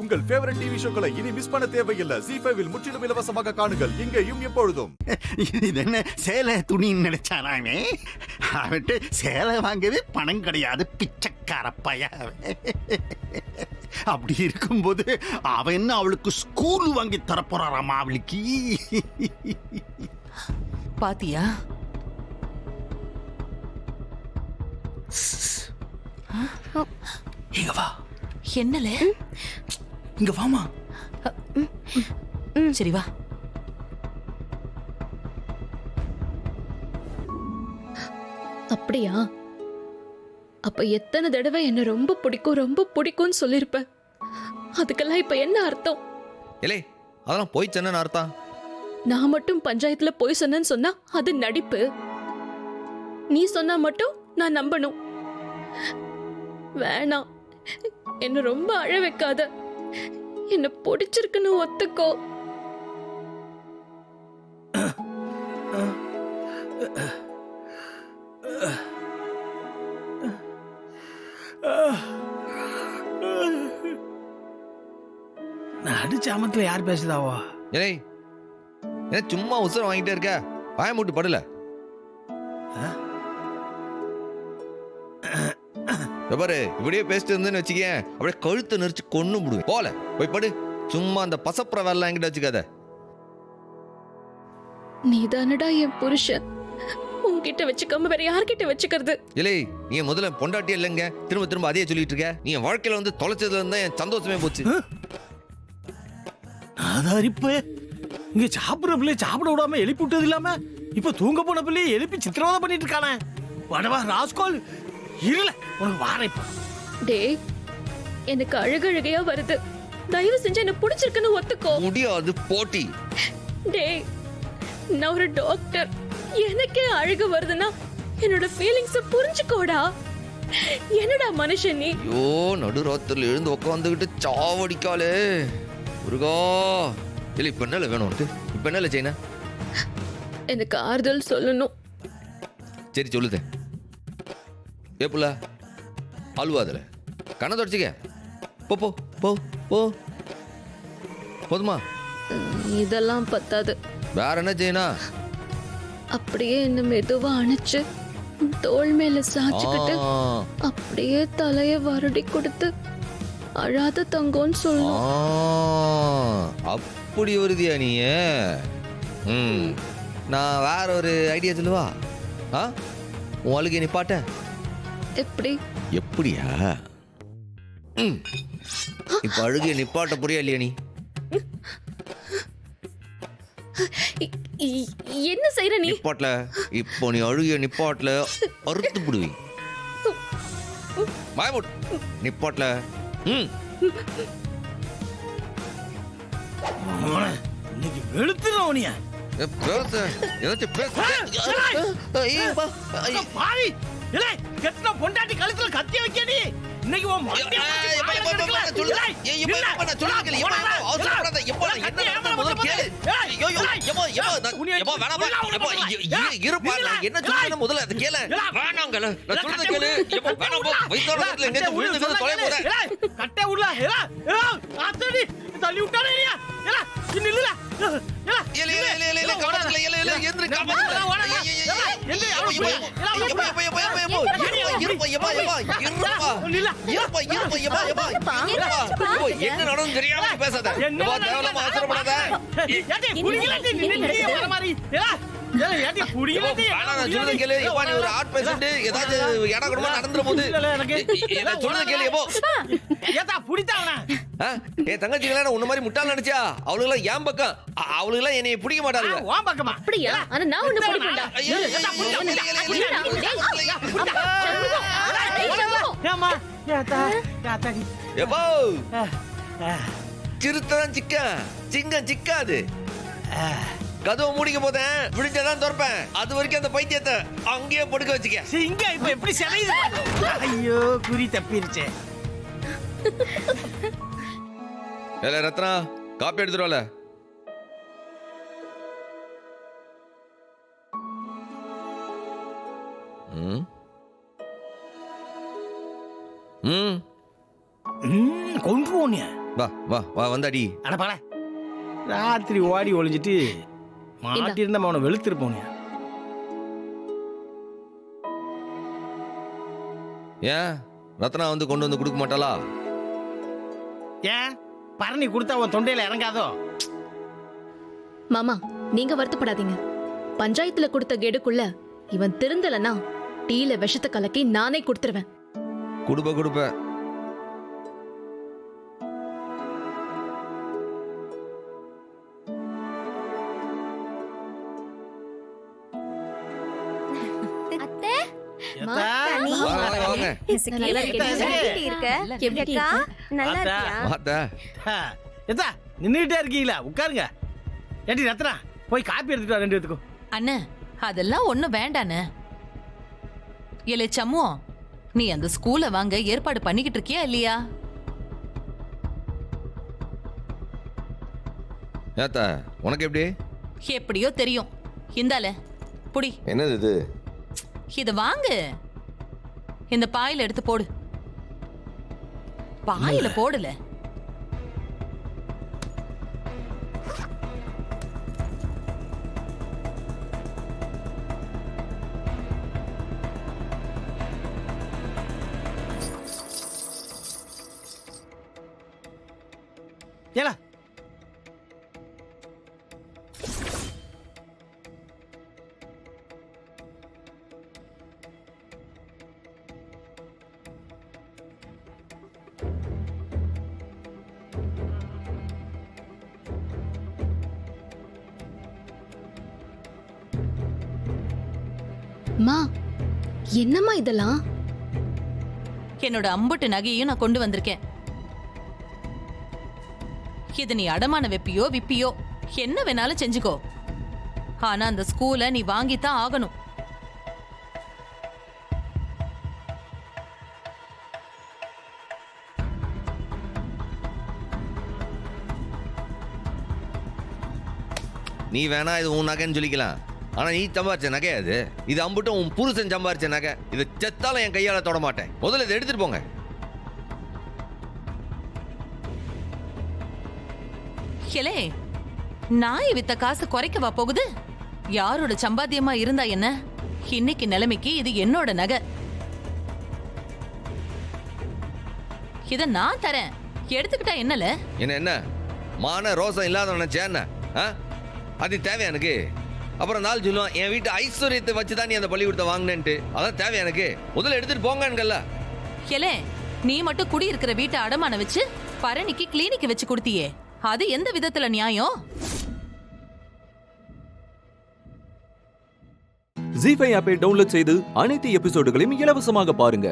உங்கள் favourite TV ஷோக்களை இனி miss பண்ண தேவையில்லை. ZEE5 இல் முற்றிலும் இலவசமாக காணுங்கள். இங்கேயும் எப்பொழுதும். இது என்ன சேலை துணின்னு நினைச்சானாமே? அவன்ட்டு சேலை வாங்கவே பணம் கிடையாது, பிச்சைக்கார பைய. அப்படி இருக்கும்போது அவன் என்ன அவளுக்கு ஸ்கூல் வாங்கி தரப்போறாராமா அவளுக்கு? பாத்தியா? இங்க வா. என்னல? இங்க வாமா. சரி வா. அப்படியா? அப்ப எத்தனை தடவை என்ன ரொம்ப பிடிக்கும் ரொம்ப பிடிக்கும்னு சொல்லிருப்ப. அதுக்கெல்லாம் இப்ப என்ன அர்த்தம்? இல்லை, அதெல்லாம் போய் சொன்னு அர்த்தம். நான் மட்டும் பஞ்சாயத்துல போய் சொன்னேன்னு சொன்னா அது நடிப்பு. நீ சொன்னா மட்டும் நான் நம்பணும். வேணாம், என்ன ரொம்ப அழ வைக்காத. என்ன பிடிச்சிருக்குன்னு ஒத்துக்கோ. நடுச்சாமத்துல யார் பேசுதாவோ? இல்லை, என்ன சும்மா உசுரம் வாங்கிட்டே இருக்க? வாய மூட்டு படல. பாரு, இப்படியே பேசிட்டு இருந்தேன்னு வச்சுக்க, அப்படியே கழுத்தை நெரிச்சு கொன்னு விடுவேன். போல போய் படு. சும்மா அந்த பசப்புற வேலை என்கிட்ட வச்சுக்காத. நீதானடா என் புருஷன். உன்கிட்ட வச்சுக்காம வேற யார்கிட்ட வச்சுக்கிறது? இல்லை, நீ முதல்ல பொண்டாட்டியே இல்லைங்க, திரும்ப திரும்ப அதையே சொல்லிட்டு இருக்க. நீ என் வாழ்க்கையில வந்து தொலைச்சதுல இருந்தா என் சந்தோஷமே போச்சு. அரிப்பு இங்க சாப்பிடுற பிள்ளைய சாப்பிட விடாம எழுப்பி விட்டது இல்லாம இப்ப தூங்க போன பிள்ளைய எழுப்பி சித்திரவதை பண்ணிட்டு இருக்கானே. வடவா ராஸ்கோல், இருல உனக்கு வாரைப்பா. டேய், எனக்கு அழுகழுகையா வருது. தயவு செஞ்சு என்ன பிடிச்சிருக்குன்னு ஒத்துக்கோ. முடியாது போட்டி. டேய், நான் ஒரு டாக்டர். எனக்கே அழுக வருதுன்னா என்னோட ஃபீலிங்ஸ் புரிஞ்சுக்கோடா. என்னடா மனுஷன் நீ? ஐயோ, நடுராத்திரில எழுந்து உட்காந்துக்கிட்டு சாவடிக்காலே முருகா. இல்லை, இப்ப என்ன வேணும்? இப்ப என்ன செய்யணும்? எனக்கு ஆறுதல் சொல்லணும். சரி சொல்லுதேன். ஏப்புல அழுவாதுல கண்ணை தொடச்சிக்க. போ போ போ போ. போதுமா? இதெல்லாம் பத்தாது. வேற என்ன செய்யணும்? அப்படியே என்ன மெதுவா அணைச்சு தோள் மேல சாச்சுக்கிட்டு அப்படியே தலைய வருடி கொடுத்து அழாத தங்கோன்னு சொல்லணும். அப்படி வருதியா நீ? நான் வேற ஒரு ஐடியா சொல்லுவா. உன் அழுகை நிப்பாட்ட. எப்படி? எப்படியா? இப்ப அழுகை நிப்பாட்ட புரியா இல்லையா நீ? என்ன செய்யற நீ? நிப்பாட்டல. இப்போ நீ அழுகிய நிப்பாட்டல அறுத்து புடுவி. பயமுட் நிப்பாட்டல. இன்னைக்கு வெளுத்துறோனியா? பேச ஏதாச்சும் பேச. பாவி, இல்லை கெட்ட பொண்டாட்டி கழுத்துல கத்தி வைக்க நீ. இன்னைக்கு உன் கட்டை உள்ள தள்ளி விட்டானே. என்ன நடந்து தெரியாம பேசாத. ஒரு ஆட் பேசிட்டு ஏதாச்சும் இடம் கூட நடந்துரும் போது சொல்லுங்க கேளு. தங்கச்சிங்களா உன்ன மாதிரி முட்டாள் நினைச்சா அவளுக்கு என் பக்கம். அவளுக்கு என்னை பிடிக்க மாட்டாங்க. அப்படியா? ஆனா நான் ஒண்ணு பிடிக்கண்டா. சிறுத்தான் சிக்க சிங்கம் சிக்காது. கதவை மூடிக்க போதேன், விழிச்சாதான் திறப்பேன். அது வரைக்கும் அந்த பைத்தியத்தை அங்கேயே படுக்க வச்சுக்க. சிங்கம் இப்ப எப்படி சிலையுது? ஐயோ, குறி தப்பிருச்சே. ரத்னா, காப்பி எடுத்துருவால. கொண்டு போனிய வா வா வா வந்தாடி. அடப்பால ராத்திரி ஓடி ஒளிஞ்சிட்டு மாட்டிருந்த அவனை வெளுத்திருப்போனியா. ஏன் ரத்னா வந்து கொண்டு வந்து கொடுக்க மாட்டாளா? ஏன் பரணி கொடுத்தா அவன் தொண்டையில இறங்காதோ? மாமா நீங்க வருத்தப்படாதீங்க. பஞ்சாயத்துல கொடுத்த கெடுக்குள்ள இவன் திருந்தலனா டீல விஷத்தை கலக்கி நானே கொடுத்துருவேன். கொடுப்ப ஏத்தா, வாங்க வாங்க. நல்லா இருக்கேன். ஆத்தா, மாத்தா ஏத்தா நின்றுட்டே இருக்கீங்களா? உட்காருங்க. ஏடி ரத்னா போய் காப்பி எடுத்துட்டு வா 2 பேத்துக்கும். அண்ணே அதெல்லாம் ஒண்ணும் வேண்டாண்ணே. ஏலே சம்மு, நீ அந்த ஸ்கூல்ல வாங்க ஏற்பாடு பண்ணிக்கிட்டு இருக்கியா இல்லையா? ஏத்தா உனக்கு எப்படி? எப்படியோ தெரியும். இந்தால புடி. என்னது இது? இத வாங்கு. இந்த பாயில எடுத்து போடு. பாயில போடல. ஏலா மா என்னம்மா இதெல்லாம்? என்னோட அம்புட்டு நகையையும் நான் கொண்டு வந்திருக்கேன். இது நீ அடமான வெப்பியோ விப்பியோ என்ன வேணாலும் செஞ்சுக்கோ. ஆனா அந்த ஸ்கூலை நீ வாங்கித்தான் ஆகணும். நீ வேணா இது உன் நகைன்னு சொல்லிக்கலாம். ஆனா நீ சம்பாரிச்ச நகை அது. இது அம்புட்டும் உன் புருஷன் சம்பாரிச்ச நகை. இதை செத்தாலும் என் கையால தொட மாட்டேன். முதல்ல இதை எடுத்துட்டு போங்க. ஹெலே, நாய் வித்த காசு குறைக்கவா போகுது? யாரோட சம்பாத்தியமா இருந்தா என்ன? இன்னைக்கு நிலைமைக்கு இது என்னோட நகை. இத நான் தரேன், எடுத்துக்கிட்டா என்னல? என்ன மான ரோசம் இல்லாத நினைச்சேன் என்ன? அது தேவை எனக்கு. அப்புறம் நாள் சொல்லுவான் என் வீட்டு ஐஸ்வர்யத்தை வச்சுதான் நீ அந்த பள்ளிக்கூடத்தை வாங்கினேன்ட்டு. அதான் தேவை எனக்கு. முதல்ல எடுத்துட்டு போங்கன்னு. ஹெலே, நீ மட்டும் குடி இருக்கிற வீட்டை அடமான வச்சு பரணிக்கு கிளினிக் வச்சு கொடுத்தியே, அது எந்த விதத்துல நியாயம்? ஜீ5 ஆப்பை டவுன்லோட் செய்து அனைத்து எபிசோடுகளையும் இலவசமாக பாருங்க.